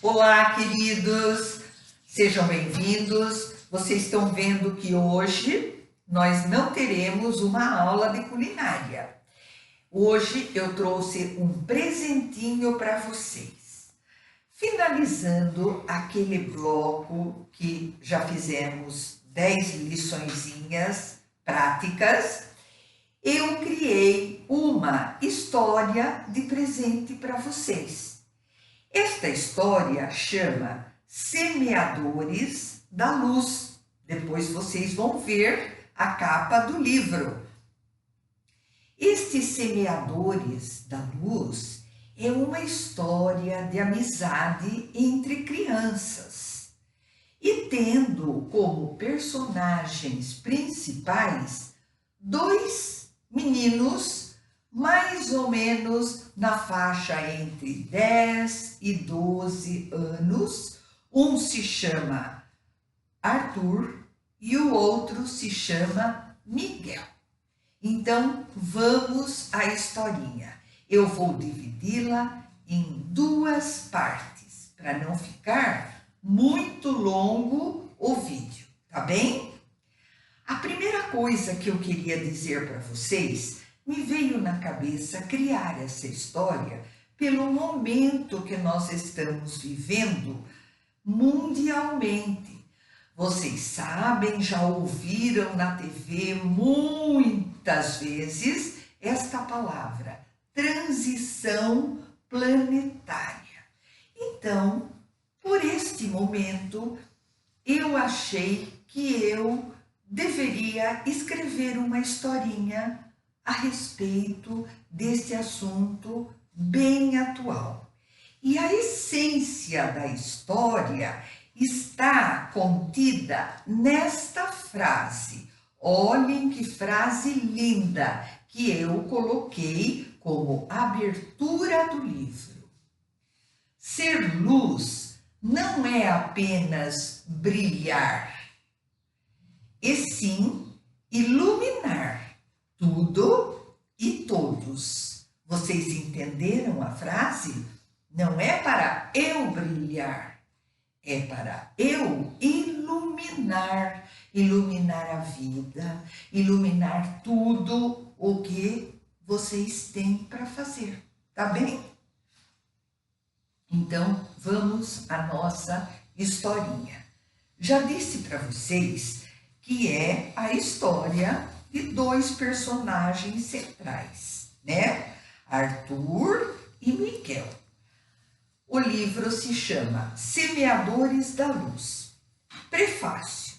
Olá, queridos, sejam bem-vindos. Vocês estão vendo que hoje nós não teremos uma aula de culinária. Hoje eu trouxe um presentinho para vocês. Finalizando aquele bloco que já fizemos 10 liçõezinhas práticas, eu criei uma história de presente para vocês. Esta história chama Semeadores da Luz. Depois vocês vão ver a capa do livro. Estes Semeadores da Luz é uma história de amizade entre crianças e tendo como personagens principais dois meninos mais ou menos na faixa entre 10 e 12 anos. Um se chama Arthur e o outro se chama Miguel. Então, vamos à historinha. Eu vou dividi-la em duas partes, para não ficar muito longo o vídeo, tá bem? A primeira coisa que eu queria dizer para vocês, me veio na cabeça criar essa história pelo momento que nós estamos vivendo mundialmente. Vocês sabem, já ouviram na TV muitas vezes esta palavra, transição planetária. Então, por este momento, eu achei que eu deveria escrever uma historinha a respeito desse assunto bem atual. E a essência da história está contida nesta frase. Olhem que frase linda que eu coloquei como abertura do livro. Ser luz não é apenas brilhar, e sim iluminar tudo e todos. Vocês entenderam a frase? Não é para eu brilhar, é para eu iluminar, iluminar a vida, iluminar tudo o que vocês têm para fazer, tá bem? Então, vamos à nossa historinha. Já disse para vocês que é a história de dois personagens centrais, né? Arthur e Miguel. O livro se chama Semeadores da Luz. Prefácio.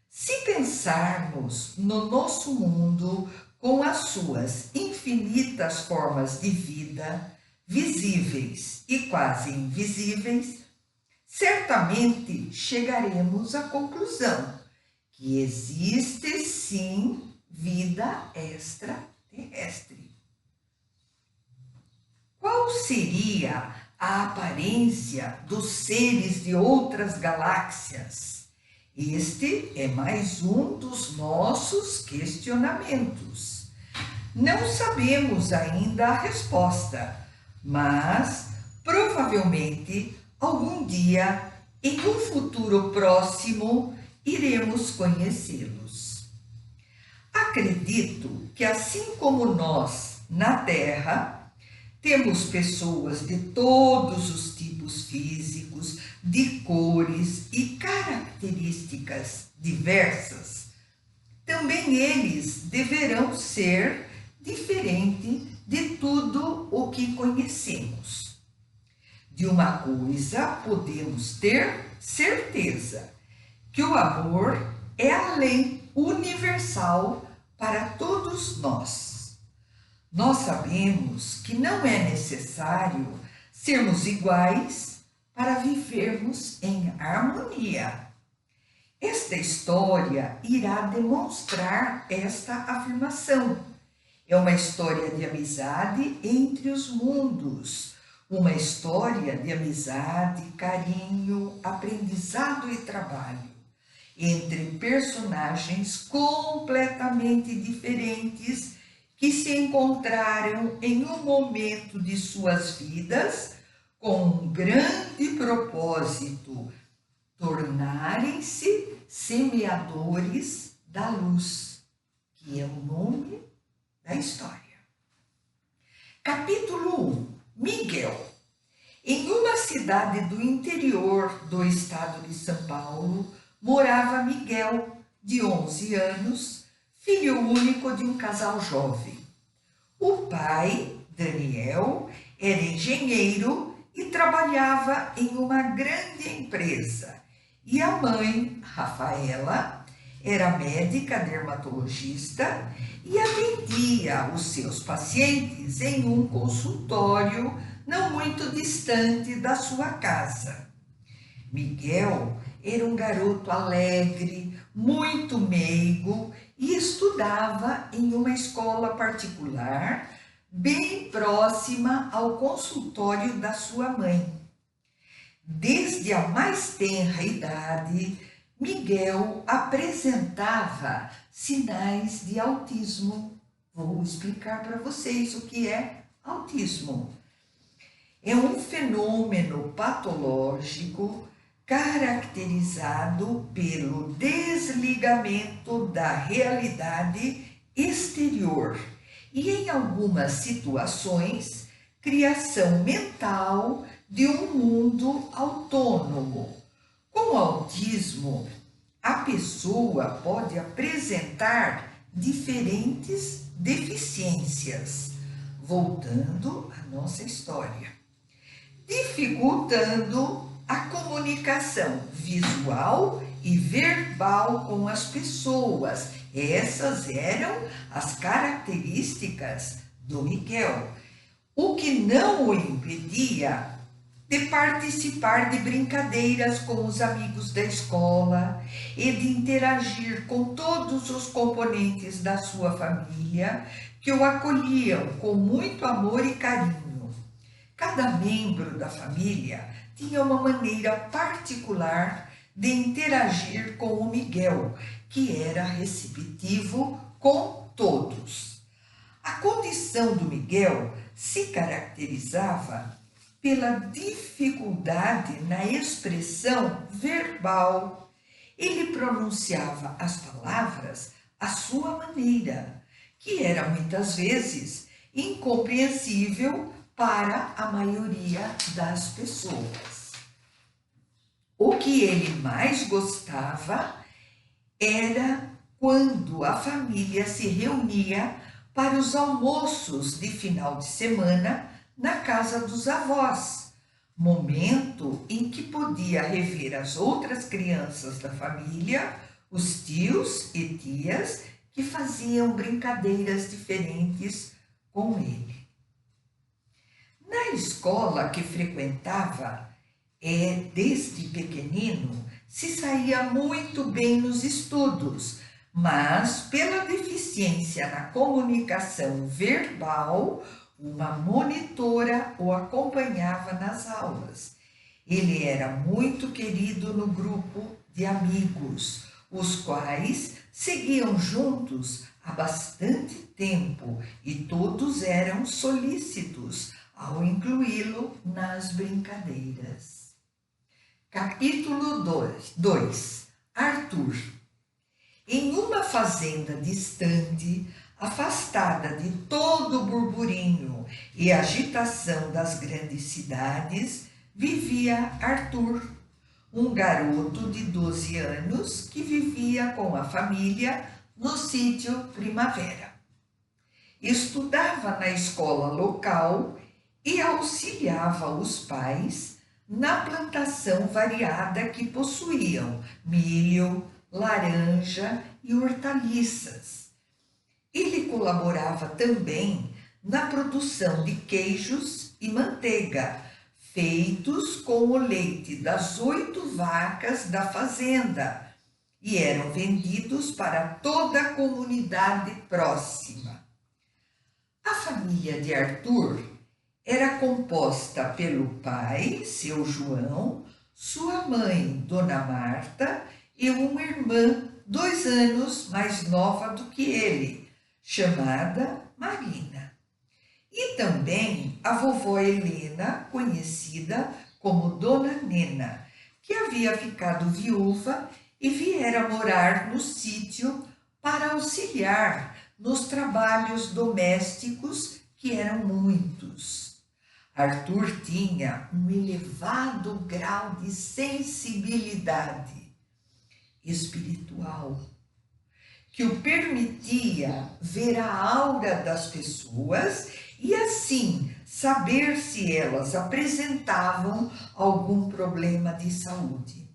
Se pensarmos no nosso mundo com as suas infinitas formas de vida, visíveis e quase invisíveis, certamente chegaremos à conclusão que existe sim vida extraterrestre. Qual seria a aparência dos seres de outras galáxias? Este é mais um dos nossos questionamentos. Não sabemos ainda a resposta, mas provavelmente algum dia, em um futuro próximo, iremos conhecê-los. Acredito que assim como nós na Terra, temos pessoas de todos os tipos físicos, de cores e características diversas, também eles deverão ser diferentes de tudo o que conhecemos. De uma coisa podemos ter certeza, que o amor é a lei universal para todos nós. Nós sabemos que não é necessário sermos iguais para vivermos em harmonia. Esta história irá demonstrar esta afirmação. É uma história de amizade entre os mundos, uma história de amizade, carinho, aprendizado e trabalho entre personagens completamente diferentes que se encontraram em um momento de suas vidas com um grande propósito: tornarem-se semeadores da luz, que é o nome da história. Capítulo 1. Miguel. Em uma cidade do interior do estado de São Paulo, morava Miguel, de 11 anos, filho único de um casal jovem. O pai, Daniel, era engenheiro e trabalhava em uma grande empresa. E a mãe, Rafaela, era médica dermatologista e atendia os seus pacientes em um consultório não muito distante da sua casa. Miguel era um garoto alegre, muito meigo e estudava em uma escola particular bem próxima ao consultório da sua mãe. Desde a mais tenra idade, Miguel apresentava sinais de autismo. Vou explicar para vocês o que é autismo. É um fenômeno patológico caracterizado pelo desligamento da realidade exterior e, em algumas situações, criação mental de um mundo autônomo. Com autismo, a pessoa pode apresentar diferentes deficiências. Voltando à nossa história, dificultando a comunicação visual e verbal com as pessoas. Essas eram as características do Miguel, o que não o impedia de participar de brincadeiras com os amigos da escola e de interagir com todos os componentes da sua família, que o acolhiam com muito amor e carinho. Cada membro da família tinha uma maneira particular de interagir com o Miguel, que era receptivo com todos. A condição do Miguel se caracterizava pela dificuldade na expressão verbal. Ele pronunciava as palavras à sua maneira, que era muitas vezes incompreensível para a maioria das pessoas. O que ele mais gostava era quando a família se reunia para os almoços de final de semana na casa dos avós, momento em que podia rever as outras crianças da família, os tios e tias que faziam brincadeiras diferentes com ele. Na escola que frequentava, desde pequenino, se saía muito bem nos estudos, mas pela deficiência na comunicação verbal, uma monitora o acompanhava nas aulas. Ele era muito querido no grupo de amigos, os quais seguiam juntos há bastante tempo e todos eram solícitos ao incluí-lo nas brincadeiras. Capítulo 2. Arthur. Em uma fazenda distante, afastada de todo o burburinho e agitação das grandes cidades, vivia Arthur, um garoto de 12 anos que vivia com a família no sítio Primavera. Estudava na escola local e auxiliava os pais na plantação variada que possuíam milho, laranja e hortaliças. Ele colaborava também na produção de queijos e manteiga, feitos com o leite das 8 vacas da fazenda, e eram vendidos para toda a comunidade próxima. A família de Arthur era composta pelo pai, seu João, sua mãe, Dona Marta, e uma irmã 2 anos mais nova do que ele, chamada Marina. e também a vovó Helena, conhecida como Dona Nena, que havia ficado viúva e viera morar no sítio para auxiliar nos trabalhos domésticos, que eram muitos. Arthur tinha um elevado grau de sensibilidade espiritual, que o permitia ver a aura das pessoas e assim saber se elas apresentavam algum problema de saúde.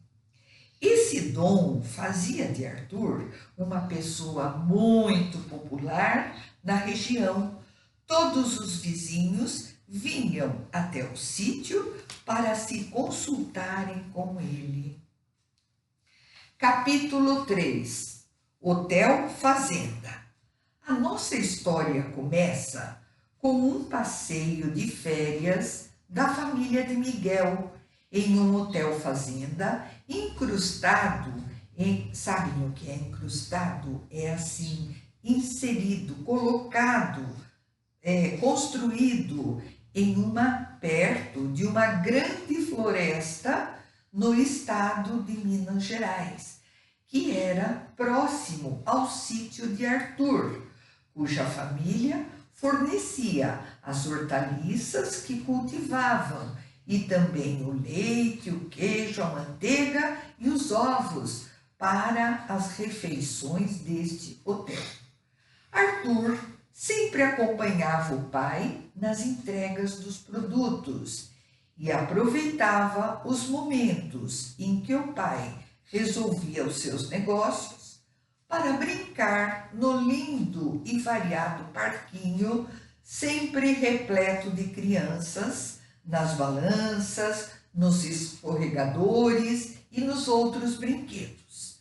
Esse dom fazia de Arthur uma pessoa muito popular na região. Todos os vizinhos vinham até o sítio para se consultarem com ele. Capítulo 3: Hotel Fazenda. A nossa história começa com um passeio de férias da família de Miguel em um hotel fazenda incrustado em... Sabem o que é incrustado? É assim, inserido, colocado, construído perto de uma grande floresta no estado de Minas Gerais, que era próximo ao sítio de Arthur, cuja família fornecia as hortaliças que cultivavam e também o leite, o queijo, a manteiga e os ovos para as refeições deste hotel. Arthur sempre acompanhava o pai nas entregas dos produtos e aproveitava os momentos em que o pai resolvia os seus negócios para brincar no lindo e variado parquinho, sempre repleto de crianças, nas balanças, nos escorregadores e nos outros brinquedos.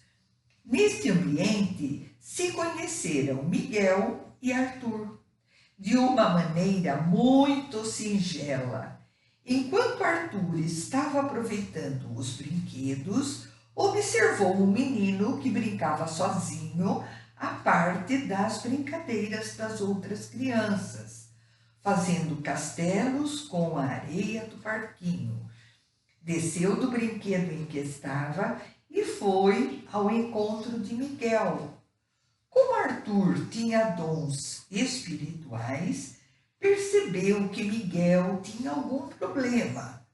Neste ambiente se conheceram Miguel e Arthur de uma maneira muito singela. Enquanto Arthur estava aproveitando os brinquedos, observou um menino que brincava sozinho à parte das brincadeiras das outras crianças, fazendo castelos com a areia do parquinho. Desceu do brinquedo em que estava e foi ao encontro de Miguel. Como Arthur tinha dons espirituais, percebeu que Miguel tinha algum problema,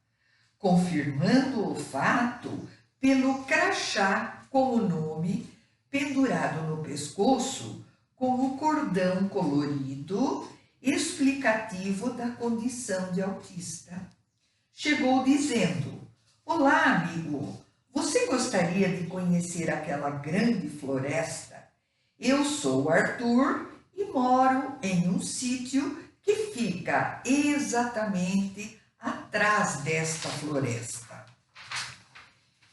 confirmando o fato pelo crachá com o nome pendurado no pescoço com o cordão colorido explicativo da condição de autista. Chegou dizendo: "Olá, amigo, você gostaria de conhecer aquela grande floresta? Eu sou Arthur e moro em um sítio que fica exatamente atrás desta floresta."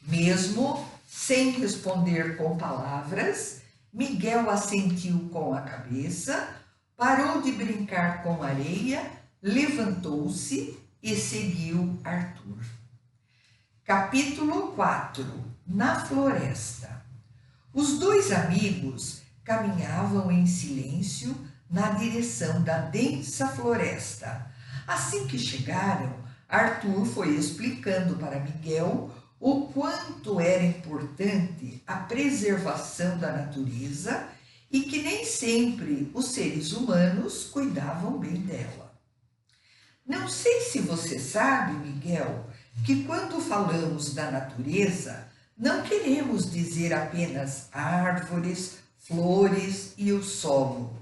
Mesmo sem responder com palavras, Miguel assentiu com a cabeça, parou de brincar com a areia, levantou-se e seguiu Arthur. Capítulo 4: Na floresta. Os dois amigos caminhavam em silêncio na direção da densa floresta. Assim que chegaram, Arthur foi explicando para Miguel o quanto era importante a preservação da natureza e que nem sempre os seres humanos cuidavam bem dela. Não sei se você sabe, Miguel, que quando falamos da natureza, não queremos dizer apenas árvores, flores e o solo.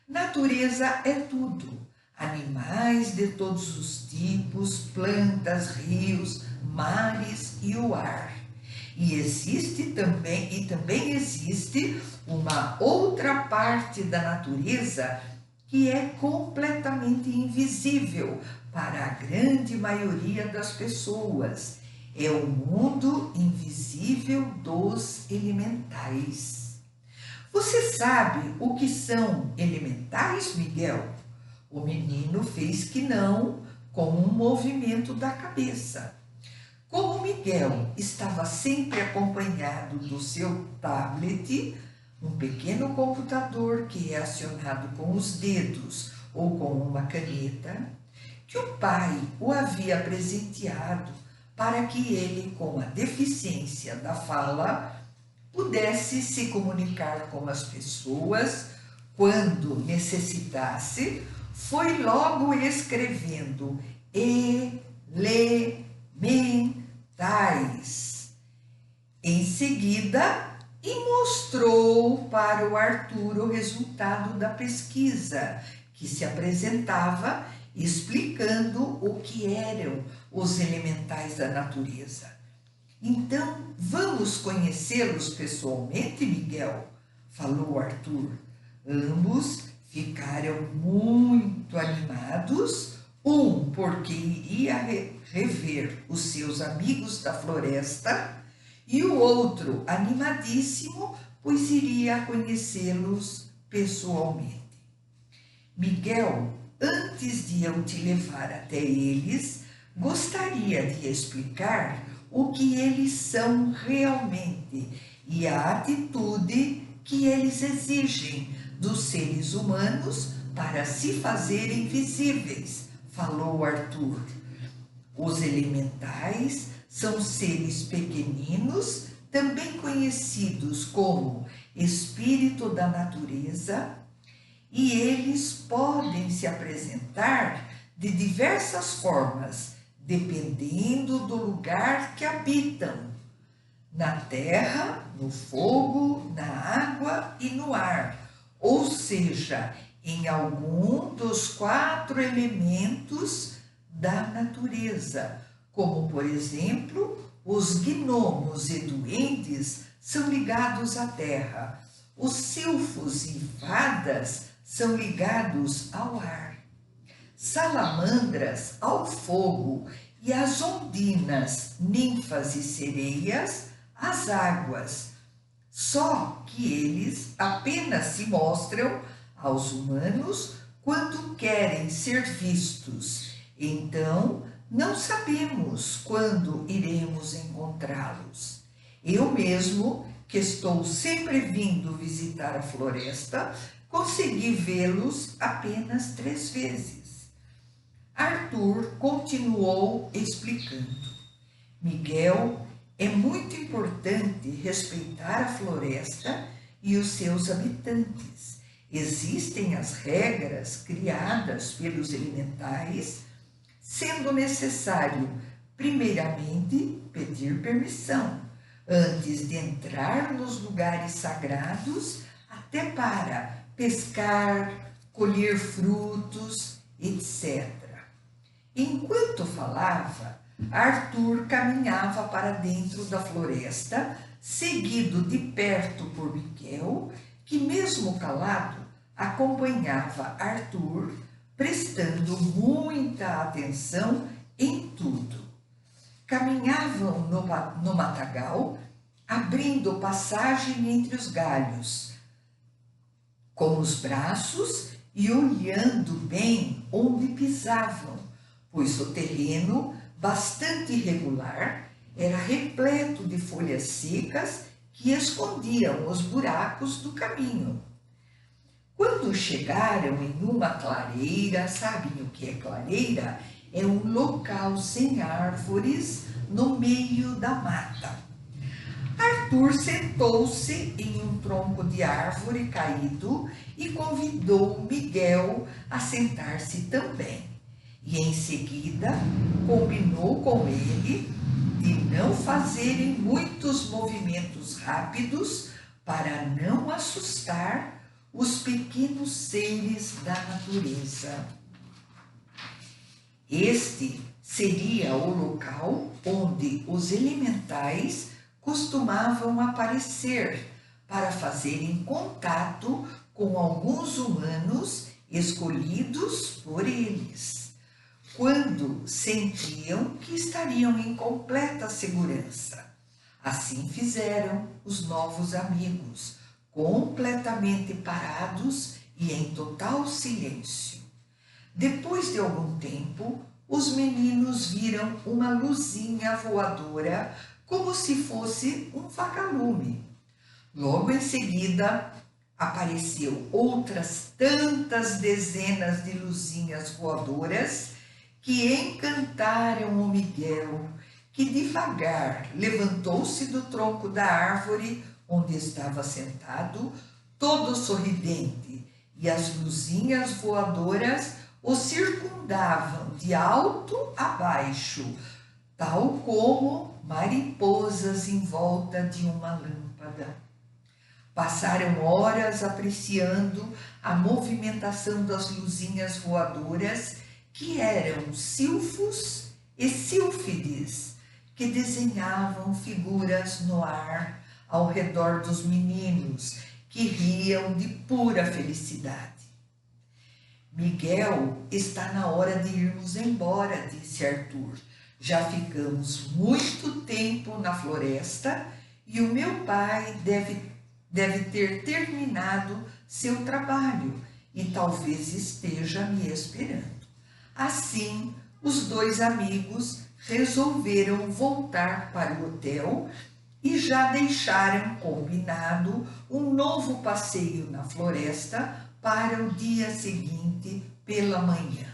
Natureza é tudo. Animais de todos os tipos, plantas, rios, mares e o ar. E também existe uma outra parte da natureza que é completamente invisível para a grande maioria das pessoas. É o mundo invisível dos elementais. Você sabe o que são elementais, Miguel? O menino fez que não, com um movimento da cabeça. Como Miguel estava sempre acompanhado do seu tablet, um pequeno computador que é acionado com os dedos ou com uma caneta, que o pai o havia presenteado para que ele, com a deficiência da fala, pudesse se comunicar com as pessoas quando necessitasse, foi logo escrevendo elementais. Em seguida, e mostrou para o Arthur o resultado da pesquisa, que se apresentava explicando o que eram os elementais da natureza. Então, vamos conhecê-los pessoalmente, Miguel? Falou Arthur. Ambos ficaram muito animados, um porque iria rever os seus amigos da floresta, e o outro animadíssimo, pois iria conhecê-los pessoalmente. Miguel, antes de eu te levar até eles, gostaria de explicar o que eles são realmente e a atitude que eles exigem dos seres humanos para se fazerem visíveis, falou Arthur. Os elementais são seres pequeninos, também conhecidos como espírito da natureza, e eles podem se apresentar de diversas formas, dependendo do lugar que habitam, na terra, no fogo, na água e no ar, ou seja, em algum dos 4 elementos da natureza, como, por exemplo, os gnomos e duendes são ligados à terra, os silfos e fadas são ligados ao ar, salamandras ao fogo e as ondinas, ninfas e sereias às águas. Só que eles apenas se mostram aos humanos quando querem ser vistos. Então, não sabemos quando iremos encontrá-los. Eu mesmo, que estou sempre vindo visitar a floresta, consegui vê-los apenas 3 vezes. Arthur continuou explicando. Miguel, é muito importante respeitar a floresta e os seus habitantes. Existem as regras criadas pelos elementais, sendo necessário, primeiramente, pedir permissão, antes de entrar nos lugares sagrados, até para pescar, colher frutos, etc. Enquanto falava, Arthur caminhava para dentro da floresta, seguido de perto por Miguel, que mesmo calado, acompanhava Arthur, prestando muita atenção em tudo. Caminhavam no matagal, abrindo passagem entre os galhos, com os braços e olhando bem onde pisavam, pois o terreno, bastante irregular, era repleto de folhas secas que escondiam os buracos do caminho. Quando chegaram em uma clareira, sabem o que é clareira? É um local sem árvores no meio da mata. Arthur sentou-se em um tronco de árvore caído e convidou Miguel a sentar-se também. E em seguida combinou com ele de não fazerem muitos movimentos rápidos para não assustar os pequenos seres da natureza. Este seria o local onde os elementais costumavam aparecer para fazerem contato com alguns humanos escolhidos por eles, quando sentiam que estariam em completa segurança. Assim fizeram os novos amigos, completamente parados e em total silêncio. Depois de algum tempo, os meninos viram uma luzinha voadora como se fosse um vagalume. Logo em seguida, Apareceu outras tantas dezenas de luzinhas voadoras que encantaram o Miguel, que devagar levantou-se do tronco da árvore onde estava sentado, todo sorridente, e as luzinhas voadoras o circundavam de alto a baixo, tal como mariposas em volta de uma lâmpada. Passaram horas apreciando a movimentação das luzinhas voadoras, que eram silfos e sílfides, que desenhavam figuras no ar ao redor dos meninos, que riam de pura felicidade. Miguel, está na hora de irmos embora, disse Arthur. Já ficamos muito tempo na floresta e o meu pai deve ter terminado seu trabalho e talvez esteja me esperando. Assim, os dois amigos resolveram voltar para o hotel e já deixaram combinado um novo passeio na floresta para o dia seguinte pela manhã.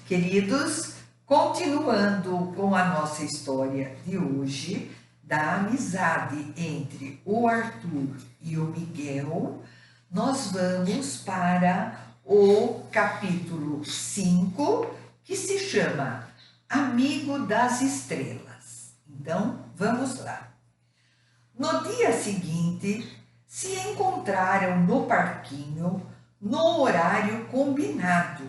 Queridos, continuando com a nossa história de hoje, da amizade entre o Arthur e o Miguel, nós vamos para o capítulo 5, que se chama Amigo das Estrelas. Então, vamos lá. No dia seguinte, se encontraram no parquinho, no horário combinado.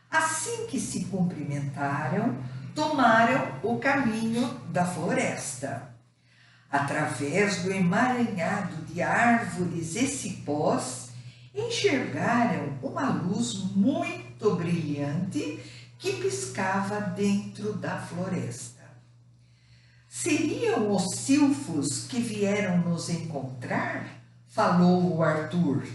Assim que se cumprimentaram, tomaram o caminho da floresta. Através do emaranhado de árvores e cipós, enxergaram uma luz muito brilhante que piscava dentro da floresta. Seriam os silfos que vieram nos encontrar? Falou o Arthur.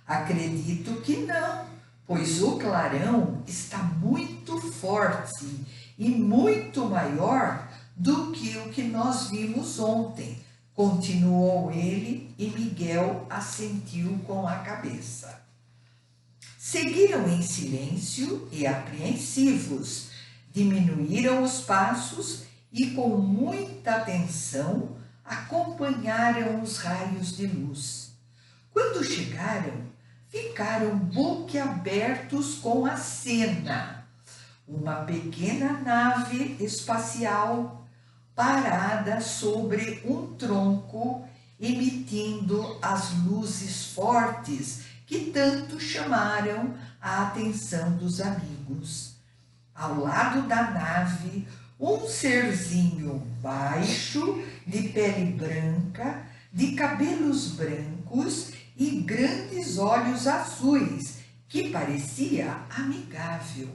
Acredito que não, pois o clarão está muito forte e muito maior do que o que nós vimos ontem, continuou ele, e Miguel assentiu com a cabeça. Seguiram em silêncio e apreensivos, diminuíram os passos e com muita atenção acompanharam os raios de luz. Quando chegaram, ficaram boquiabertos com a cena. Uma pequena nave espacial parada sobre um tronco, emitindo as luzes fortes que tanto chamaram a atenção dos amigos. Ao lado da nave, um serzinho baixo, de pele branca, de cabelos brancos e grandes olhos azuis, que parecia amigável,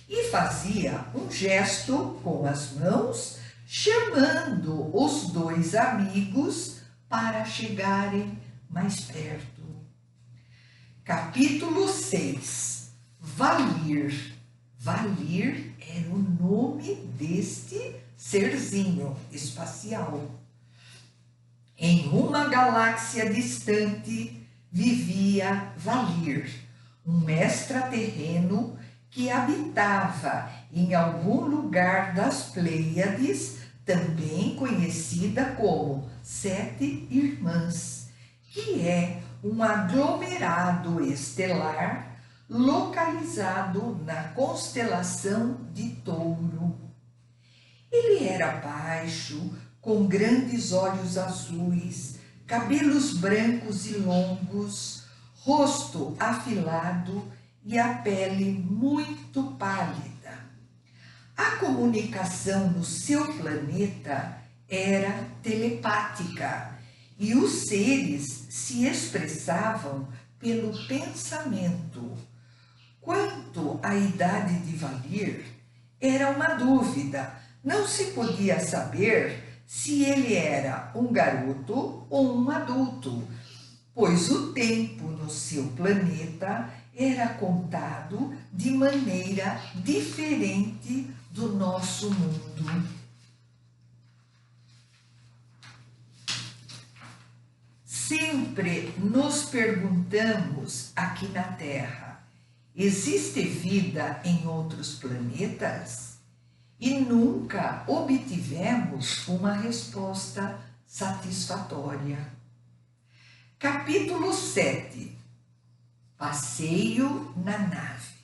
e fazia um gesto com as mãos, chamando os dois amigos para chegarem mais perto. Capítulo 6. Valir. Valir era o nome deste serzinho espacial. Em uma galáxia distante vivia Valir, um extraterreno que habitava em algum lugar das Pleiades, também conhecida como Sete Irmãs, que é um aglomerado estelar localizado na constelação de Touro. Ele era baixo, com grandes olhos azuis, cabelos brancos e longos, rosto afilado e a pele muito pálida. A comunicação no seu planeta era telepática e os seres se expressavam pelo pensamento. Quanto à idade de Valir, era uma dúvida. Não se podia saber se ele era um garoto ou um adulto, pois o tempo no seu planeta era contado de maneira diferente do nosso mundo. sempre nos perguntamos aqui na Terra: existe vida em outros planetas? E nunca obtivemos uma resposta satisfatória. Capítulo 7. Passeio na nave.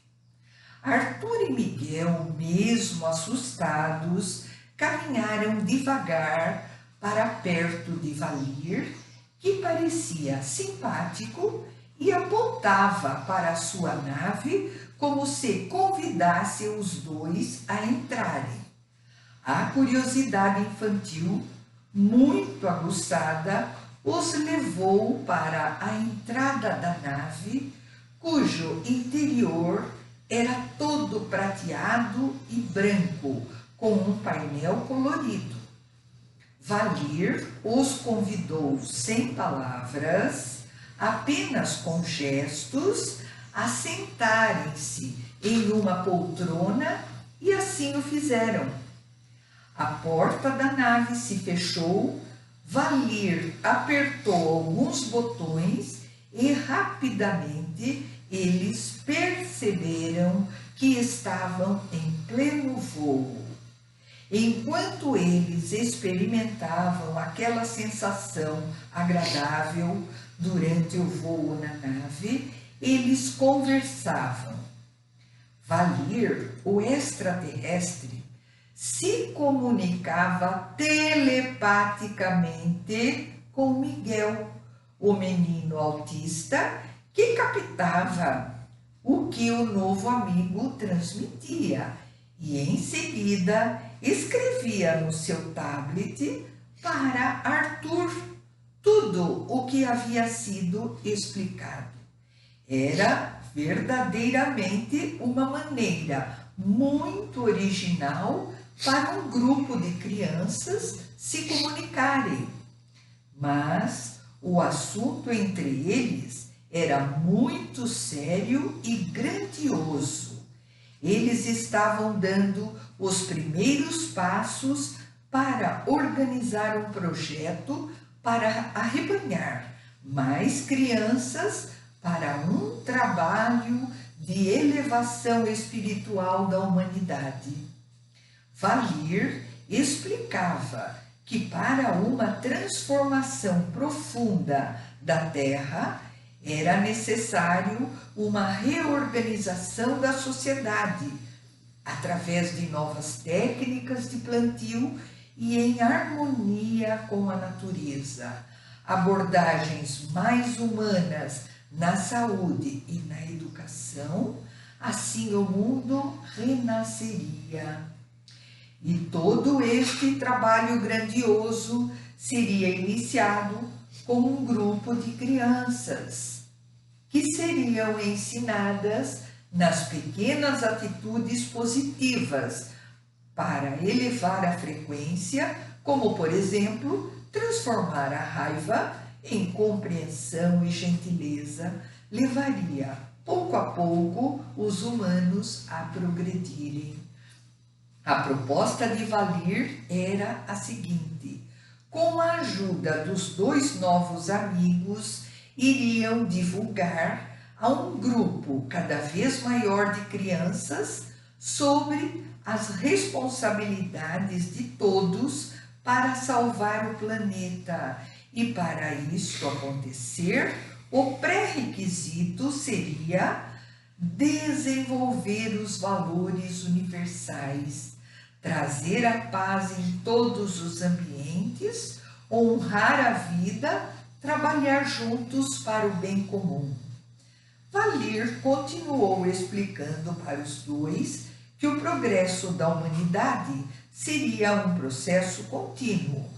Arthur e Miguel, mesmo assustados, caminharam devagar para perto de Valir, que parecia simpático e apontava para a sua nave como se convidasse os dois a entrarem. A curiosidade infantil, muito aguçada, os levou para a entrada da nave, cujo interior era todo prateado e branco, com um painel colorido. Valir os convidou sem palavras, apenas com gestos, a sentarem-se em uma poltrona e assim o fizeram. A porta da nave se fechou, Valir apertou alguns botões e rapidamente eles perceberam que estavam em pleno voo. Enquanto eles experimentavam aquela sensação agradável durante o voo na nave, eles conversavam. Valir, o extraterrestre, se comunicava telepaticamente com Miguel, o menino autista, que captava o que o novo amigo transmitia e, em seguida, escrevia no seu tablet para Arthur tudo o que havia sido explicado. Era verdadeiramente uma maneira muito original para um grupo de crianças se comunicarem. Mas o assunto entre eles era muito sério e grandioso. Eles estavam dando os primeiros passos para organizar um projeto para arrebanhar mais crianças para um trabalho de elevação espiritual da humanidade. Valir explicava que para uma transformação profunda da Terra era necessário uma reorganização da sociedade através de novas técnicas de plantio e em harmonia com a natureza, abordagens mais humanas na saúde e na educação, assim o mundo renasceria. E todo este trabalho grandioso seria iniciado com um grupo de crianças que seriam ensinadas nas pequenas atitudes positivas para elevar a frequência, como, por exemplo, transformar a raiva em compreensão e gentileza, levaria, pouco a pouco, os humanos a progredirem. A proposta de Valir era a seguinte: com a ajuda dos dois novos amigos, iriam divulgar a um grupo cada vez maior de crianças sobre as responsabilidades de todos para salvar o planeta. E para isso acontecer, o pré-requisito seria desenvolver os valores universais, trazer a paz em todos os ambientes, honrar a vida, trabalhar juntos para o bem comum. Valir continuou explicando para os dois que o progresso da humanidade seria um processo contínuo,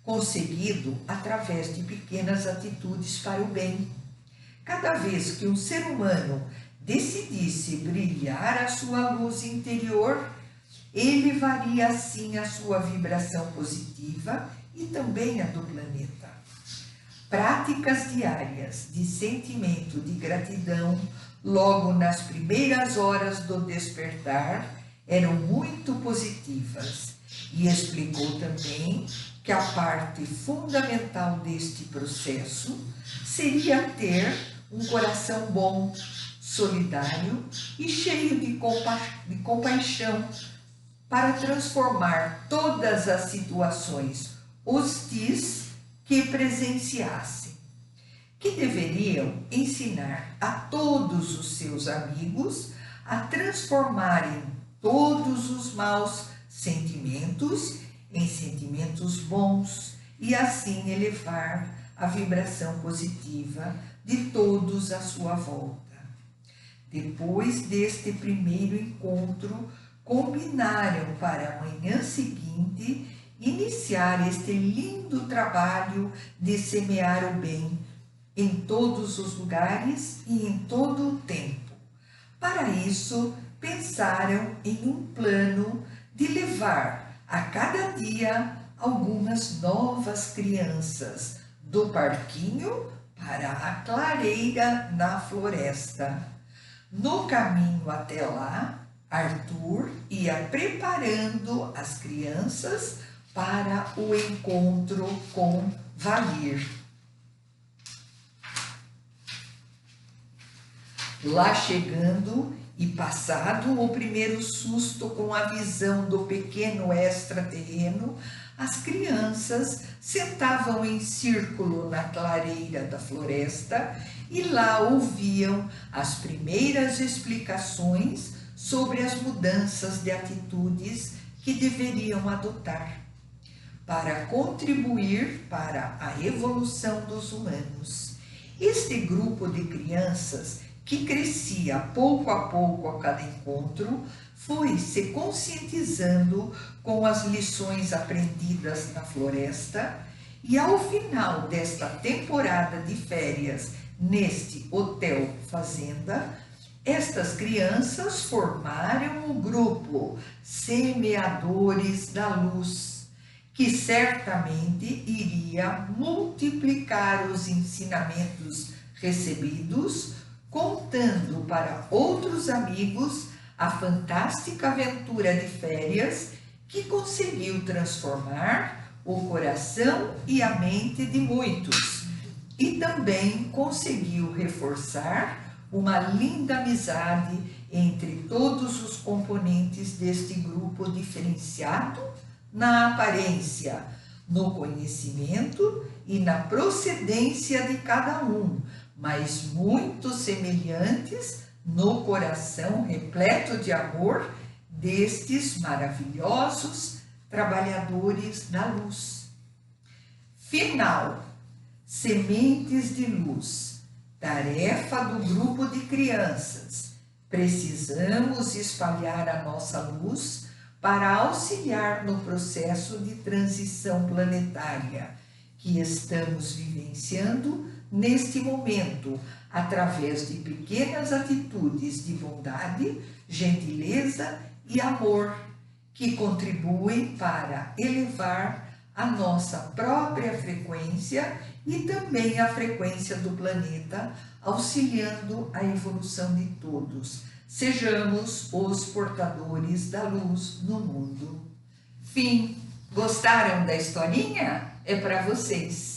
conseguido através de pequenas atitudes para o bem. Cada vez que um ser humano decidisse brilhar a sua luz interior, elevaria assim a sua vibração positiva e também a do planeta. Práticas diárias de sentimento de gratidão logo nas primeiras horas do despertar eram muito positivas e explicou também que a parte fundamental deste processo seria ter um coração bom, solidário e cheio de compaixão para transformar todas as situações hostis que presenciassem, que deveriam ensinar a todos os seus amigos a transformarem todos os maus sentimentos em sentimentos bons e assim elevar a vibração positiva de todos à sua volta. Depois deste primeiro encontro, combinaram para a manhã seguinte iniciar este lindo trabalho de semear o bem em todos os lugares e em todo o tempo. Para isso, pensaram em um plano de levar a cada dia algumas novas crianças do parquinho para a clareira na floresta. No caminho até lá, Arthur ia preparando as crianças para o encontro com Valir. Lá chegando e passado o primeiro susto com a visão do pequeno extraterreno, as crianças sentavam em círculo na clareira da floresta e lá ouviam as primeiras explicações sobre as mudanças de atitudes que deveriam adotar para contribuir para a evolução dos humanos. Este grupo de crianças, que crescia pouco a pouco a cada encontro, foi se conscientizando com as lições aprendidas na floresta e ao final desta temporada de férias neste hotel fazenda, estas crianças formaram o grupo Semeadores da Luz, que certamente iria multiplicar os ensinamentos recebidos, contando para outros amigos a fantástica aventura de férias que conseguiu transformar o coração e a mente de muitos e também conseguiu reforçar uma linda amizade entre todos os componentes deste grupo diferenciado na aparência, no conhecimento e na procedência de cada um, mas muito semelhantes no coração repleto de amor destes maravilhosos trabalhadores da luz. Final: sementes de luz, tarefa do grupo de crianças. Precisamos espalhar a nossa luz para auxiliar no processo de transição planetária que estamos vivenciando neste momento, através de pequenas atitudes de bondade, gentileza e amor, que contribuem para elevar a nossa própria frequência e também a frequência do planeta, auxiliando a evolução de todos. Sejamos os portadores da luz no mundo. Fim. Gostaram da historinha? É para vocês.